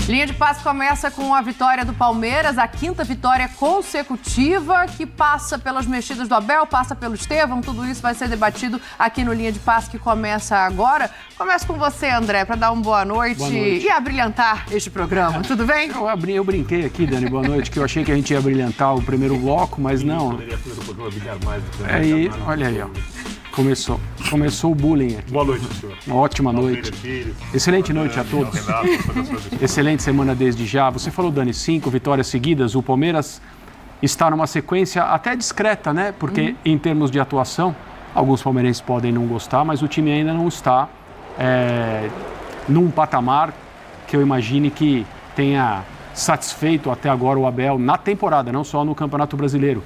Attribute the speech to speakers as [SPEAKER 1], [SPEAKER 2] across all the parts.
[SPEAKER 1] Linha de passe começa com a vitória do Palmeiras, a 5ª vitória consecutiva, que passa pelas mexidas do Abel, passa pelo Estevão, tudo isso vai ser debatido aqui no Linha de Passe, que começa agora. Começo com você, André, para dar uma boa noite e abrilhantar este programa. Tudo bem?
[SPEAKER 2] Eu brinquei aqui, Dani, boa noite, que eu achei que a gente ia brilhantar o primeiro bloco, mas não.
[SPEAKER 3] Poderia fazer o programa brilhar mais do que
[SPEAKER 2] Aí, olha aí, ó. Começou o bullying aqui.
[SPEAKER 3] Boa noite, senhor.
[SPEAKER 2] Uma ótima noite. Excelente noite a todos. Excelente semana desde já. Você falou, Dani, 5 vitórias seguidas. O Palmeiras está numa sequência até discreta, né? Porque em termos de atuação, alguns palmeirenses podem não gostar, mas o time ainda não está num patamar que eu imagine que tenha satisfeito até agora o Abel na temporada, não só no Campeonato Brasileiro.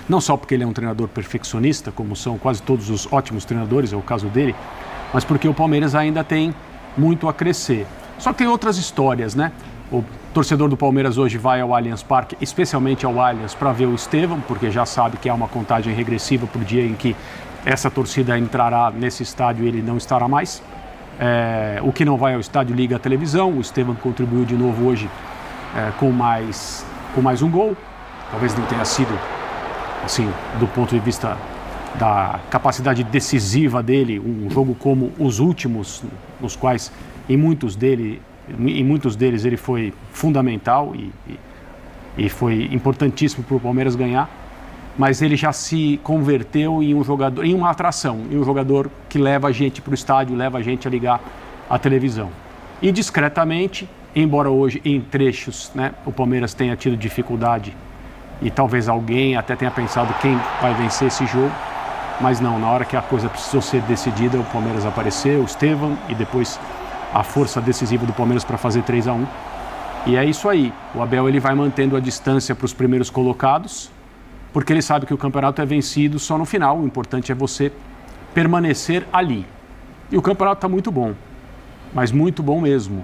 [SPEAKER 2] Não só porque ele é um treinador perfeccionista, como são quase todos os ótimos treinadores, é o caso dele, mas porque o Palmeiras ainda tem muito a crescer. Só que tem outras histórias, né? O torcedor do Palmeiras hoje vai ao Allianz Parque, especialmente ao Allianz, para ver o Estevão, porque já sabe que há uma contagem regressiva para o dia em que essa torcida entrará nesse estádio e ele não estará mais. O que não vai ao estádio liga a televisão. O Estevão contribuiu de novo hoje com mais um gol. Talvez não tenha sido, assim, do ponto de vista da capacidade decisiva dele, um jogo como os últimos, nos quais em muitos deles ele foi fundamental e foi importantíssimo para o Palmeiras ganhar, mas ele já se converteu em um jogador, em uma atração, em um jogador que leva a gente para o estádio, leva a gente a ligar a televisão. E discretamente, embora hoje em trechos, né, o Palmeiras tenha tido dificuldade e talvez alguém até tenha pensado quem vai vencer esse jogo, mas não, na hora que a coisa precisou ser decidida, o Palmeiras apareceu, o Estevão e depois a força decisiva do Palmeiras para fazer 3-1. E é isso aí, o Abel ele vai mantendo a distância para os primeiros colocados, porque ele sabe que o campeonato é vencido só no final, o importante é você permanecer ali. E o campeonato está muito bom, mas muito bom mesmo.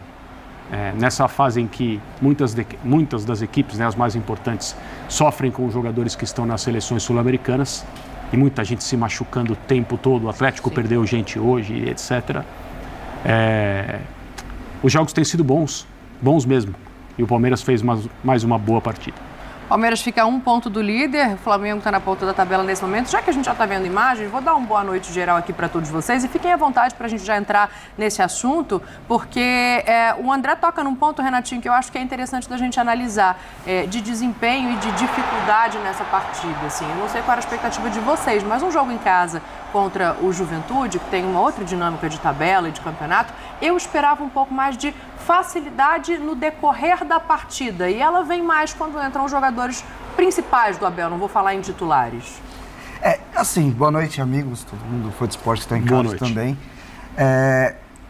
[SPEAKER 2] Nessa fase em que muitas das equipes, né, as mais importantes, sofrem com os jogadores que estão nas seleções sul-americanas e muita gente se machucando o tempo todo, o Atlético perdeu gente hoje, etc. Os jogos têm sido bons mesmo, e o Palmeiras fez mais uma boa partida.
[SPEAKER 1] Palmeiras fica a 1 ponto do líder, o Flamengo está na ponta da tabela nesse momento. Já que a gente já está vendo imagens, vou dar uma boa noite geral aqui para todos vocês e fiquem à vontade para a gente já entrar nesse assunto, porque o André toca num ponto, Renatinho, que eu acho que é interessante da gente analisar, de desempenho e de dificuldade nessa partida. Assim. Eu não sei qual era a expectativa de vocês, mas um jogo em casa contra o Juventude, que tem uma outra dinâmica de tabela e de campeonato, eu esperava um pouco mais de facilidade no decorrer da partida, e ela vem mais quando entram os jogadores principais do Abel, não vou falar em titulares.
[SPEAKER 4] Assim, boa noite, amigos, todo mundo foi de esporte que está em
[SPEAKER 2] boa
[SPEAKER 4] casa
[SPEAKER 2] noite.
[SPEAKER 4] também.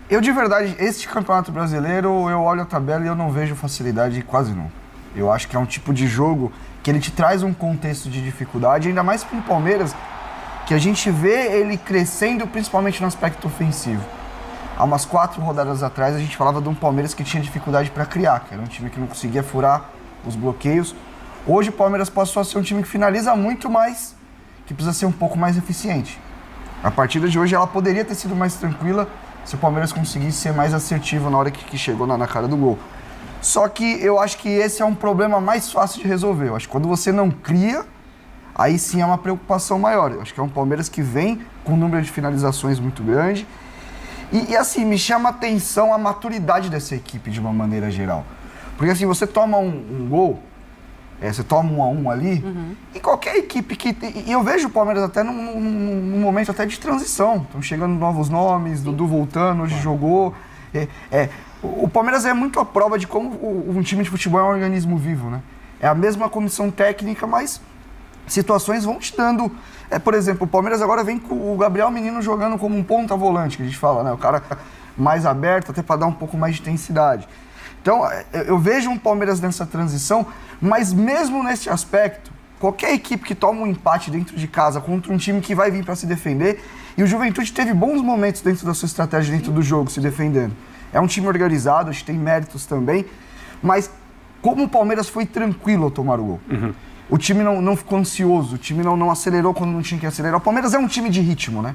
[SPEAKER 4] Eu, de verdade, este campeonato brasileiro, eu olho a tabela e eu não vejo facilidade quase não. Eu acho que é um tipo de jogo que ele te traz um contexto de dificuldade, ainda mais para o Palmeiras, que a gente vê ele crescendo principalmente no aspecto ofensivo. Há umas 4 rodadas atrás a gente falava de um Palmeiras que tinha dificuldade para criar, que era um time que não conseguia furar os bloqueios. Hoje o Palmeiras passou a ser um time que finaliza muito mais, que precisa ser um pouco mais eficiente. A partida de hoje ela poderia ter sido mais tranquila se o Palmeiras conseguisse ser mais assertivo na hora que chegou na cara do gol. Só que eu acho que esse é um problema mais fácil de resolver. Eu acho que quando você não cria, aí sim é uma preocupação maior. Eu acho que é um Palmeiras que vem com um número de finalizações muito grande. E assim, me chama a atenção a maturidade dessa equipe de uma maneira geral. Porque assim, você toma um gol, você toma 1-1 ali, e qualquer equipe que... E eu vejo o Palmeiras até num momento até de transição. Estão chegando novos nomes, Dudu voltando, hoje jogou. O Palmeiras é muito a prova de como um time de futebol é um organismo vivo, né? É a mesma comissão técnica, mas situações vão te dando... por exemplo, o Palmeiras agora vem com o Gabriel Menino jogando como um ponta volante, que a gente fala, né? O cara mais aberto, até para dar um pouco mais de intensidade. Então, eu vejo um Palmeiras nessa transição, mas mesmo nesse aspecto, qualquer equipe que toma um empate dentro de casa contra um time que vai vir para se defender, e o Juventude teve bons momentos dentro da sua estratégia, dentro do jogo, se defendendo. É um time organizado, acho que tem méritos também, mas como o Palmeiras foi tranquilo ao tomar o gol. O time não ficou ansioso, o time não acelerou quando não tinha que acelerar. O Palmeiras é um time de ritmo, né?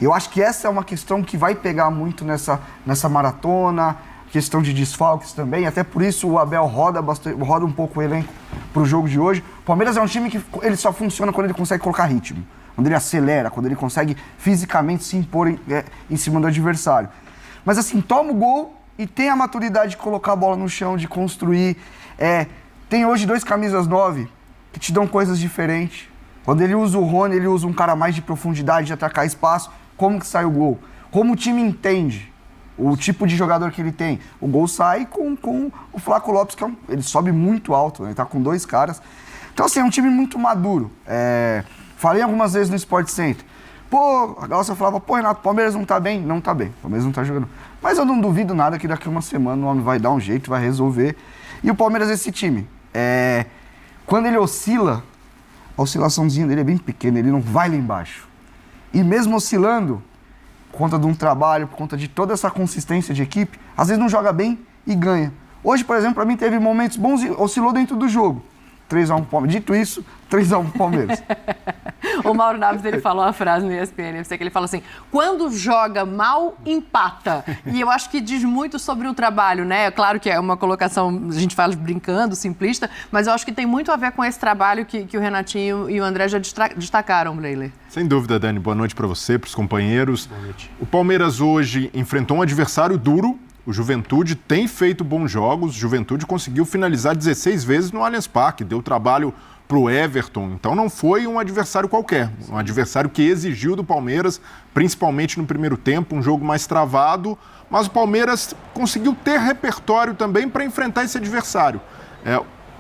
[SPEAKER 4] Eu acho que essa é uma questão que vai pegar muito nessa maratona, questão de desfalques também, até por isso o Abel roda um pouco o elenco para o jogo de hoje. O Palmeiras é um time que ele só funciona quando ele consegue colocar ritmo, quando ele acelera, quando ele consegue fisicamente se impor em cima do adversário. Mas assim, toma o gol e tem a maturidade de colocar a bola no chão, de construir. Tem hoje 2 camisas 9 que te dão coisas diferentes. Quando ele usa o Rony, ele usa um cara mais de profundidade, de atacar espaço. Como que sai o gol? Como o time entende o tipo de jogador que ele tem? O gol sai com o Flaco Lopes, que ele sobe muito alto, né? Ele tá com 2 caras. Então, assim, é um time muito maduro. Falei algumas vezes no Sport Center. Pô, a galera falava, pô, Renato, o Palmeiras não tá bem? Não tá bem, o Palmeiras não tá jogando. Mas eu não duvido nada que daqui a uma semana o homem vai dar um jeito, vai resolver. E o Palmeiras, esse time, quando ele oscila, a oscilaçãozinha dele é bem pequena, ele não vai lá embaixo. E mesmo oscilando, por conta de um trabalho, por conta de toda essa consistência de equipe, às vezes não joga bem e ganha. Hoje, por exemplo, para mim teve momentos bons e oscilou dentro do jogo. 3-1 pro Palmeiras. Dito isso, 3-1 pro Palmeiras.
[SPEAKER 1] O Mauro Naves, ele falou uma frase no ESPN, que ele fala assim, quando joga mal, empata. E eu acho que diz muito sobre o trabalho, né? É claro que é uma colocação, a gente fala brincando, simplista, mas eu acho que tem muito a ver com esse trabalho que o Renatinho e o André já destacaram, Bleiler.
[SPEAKER 3] Sem dúvida, Dani. Boa noite para você, para os companheiros. Boa noite. O Palmeiras hoje enfrentou um adversário duro. O Juventude tem feito bons jogos. O Juventude conseguiu finalizar 16 vezes no Allianz Parque. Deu trabalho para o Everton. Então não foi um adversário qualquer. Um adversário que exigiu do Palmeiras, principalmente no primeiro tempo, um jogo mais travado. Mas o Palmeiras conseguiu ter repertório também para enfrentar esse adversário.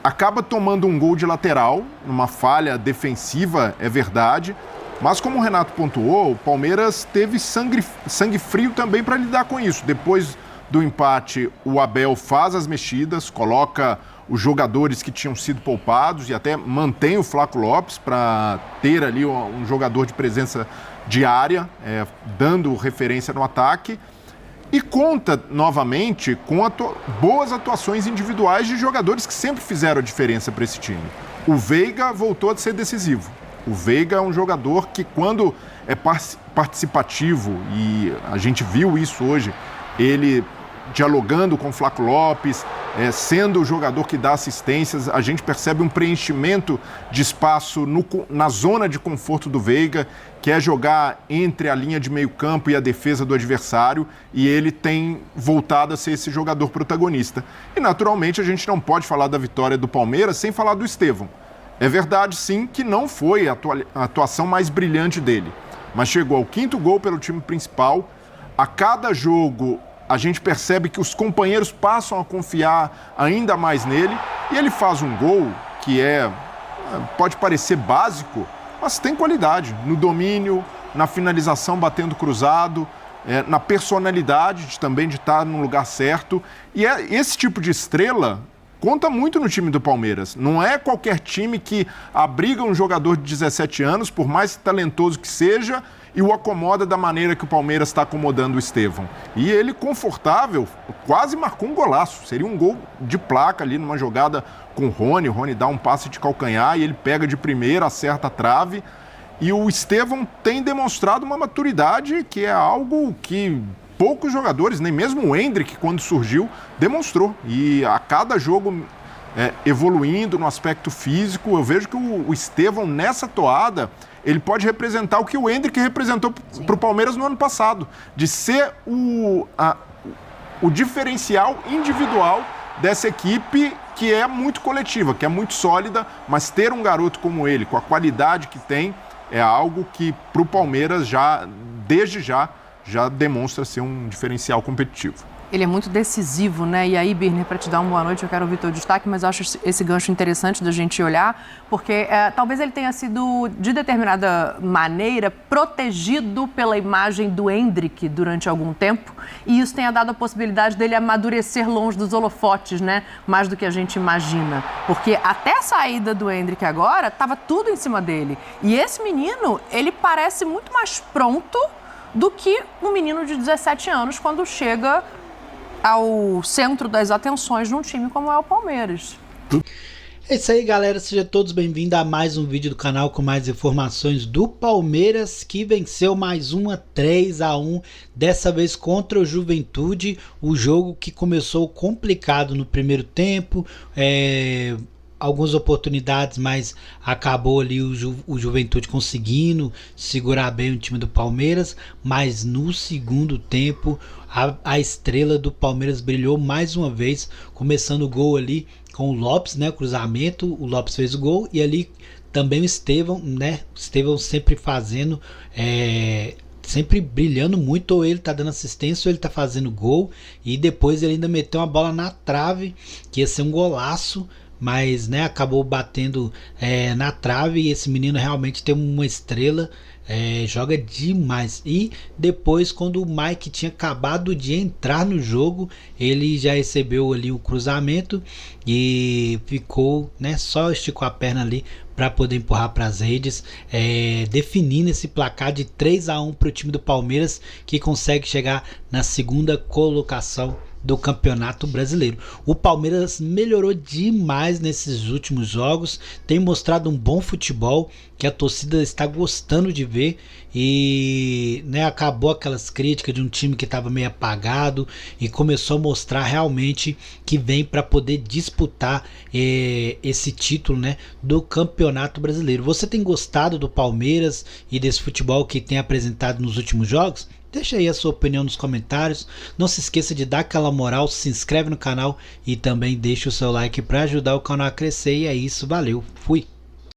[SPEAKER 3] Acaba tomando um gol de lateral, numa falha defensiva, é verdade. Mas como o Renato pontuou, o Palmeiras teve sangue frio também para lidar com isso. Depois do empate, o Abel faz as mexidas, coloca os jogadores que tinham sido poupados e até mantém o Flaco Lopes para ter ali um jogador de presença diária, dando referência no ataque. E conta novamente com boas atuações individuais de jogadores que sempre fizeram a diferença para esse time. O Veiga voltou a ser decisivo. O Veiga é um jogador que, quando é participativo, e a gente viu isso hoje, ele dialogando com o Flaco Lopes, sendo o jogador que dá assistências, a gente percebe um preenchimento de espaço na zona de conforto do Veiga, que é jogar entre a linha de meio campo e a defesa do adversário, e ele tem voltado a ser esse jogador protagonista. E naturalmente a gente não pode falar da vitória do Palmeiras sem falar do Estevão. É verdade sim que não foi a atuação mais brilhante dele, mas chegou ao 5º gol pelo time principal. A cada jogo a gente percebe que os companheiros passam a confiar ainda mais nele e ele faz um gol que pode parecer básico, mas tem qualidade no domínio, na finalização batendo cruzado, na personalidade também de estar no lugar certo. E esse tipo de estrela conta muito no time do Palmeiras. Não é qualquer time que abriga um jogador de 17 anos, por mais talentoso que seja, e o acomoda da maneira que o Palmeiras está acomodando o Estevão. E ele, confortável, quase marcou um golaço. Seria um gol de placa ali numa jogada com o Rony. O Rony dá um passe de calcanhar e ele pega de primeira, acerta a trave. E o Estevão tem demonstrado uma maturidade que é algo que poucos jogadores, nem mesmo o Endrick, quando surgiu, demonstrou. E a cada jogo evoluindo no aspecto físico, eu vejo que o Estevão, nessa toada, ele pode representar o que o Endrick representou para o Palmeiras no ano passado, de ser o diferencial individual dessa equipe que é muito coletiva, que é muito sólida, mas ter um garoto como ele, com a qualidade que tem, é algo que para o Palmeiras desde já demonstra ser um diferencial competitivo.
[SPEAKER 1] Ele é muito decisivo, né? E aí, Birner, para te dar uma boa noite, eu quero ouvir teu destaque, mas eu acho esse gancho interessante da gente olhar, porque talvez ele tenha sido, de determinada maneira, protegido pela imagem do Endrick durante algum tempo, e isso tenha dado a possibilidade dele amadurecer longe dos holofotes, né? Mais do que a gente imagina. Porque até a saída do Endrick agora, estava tudo em cima dele. E esse menino, ele parece muito mais pronto do que um menino de 17 anos quando chega ao centro das atenções num time como é o Palmeiras.
[SPEAKER 5] É isso aí, galera, sejam todos bem-vindos a mais um vídeo do canal com mais informações do Palmeiras, que venceu mais uma 3-1, dessa vez contra o Juventude, o jogo que começou complicado no primeiro tempo, algumas oportunidades, mas acabou ali o Juventude conseguindo segurar bem o time do Palmeiras, mas no segundo tempo a estrela do Palmeiras brilhou mais uma vez, começando o gol ali com o Lopes, né, cruzamento, o Lopes fez o gol e ali também o Estevão, né, o Estevão sempre fazendo, sempre brilhando muito, ou ele tá dando assistência ou ele tá fazendo gol, e depois ele ainda meteu uma bola na trave, que ia ser um golaço, mas né, acabou batendo na trave, e esse menino realmente tem uma estrela, joga demais. E depois, quando o Mike tinha acabado de entrar no jogo, ele já recebeu ali o cruzamento e ficou, né, só esticou a perna ali para poder empurrar para as redes, definindo esse placar de 3-1 para o time do Palmeiras, que consegue chegar na segunda colocação do Campeonato Brasileiro. O Palmeiras melhorou demais nesses últimos jogos, tem mostrado um bom futebol que a torcida está gostando de ver, e né, acabou aquelas críticas de um time que estava meio apagado e começou a mostrar realmente que vem para poder disputar esse título, né, do Campeonato Brasileiro. Você tem gostado do Palmeiras e desse futebol que tem apresentado nos últimos jogos? Deixa aí a sua opinião nos comentários. Não se esqueça de dar aquela moral, se inscreve no canal e também deixa o seu like para ajudar o canal a crescer. E é isso, valeu, fui!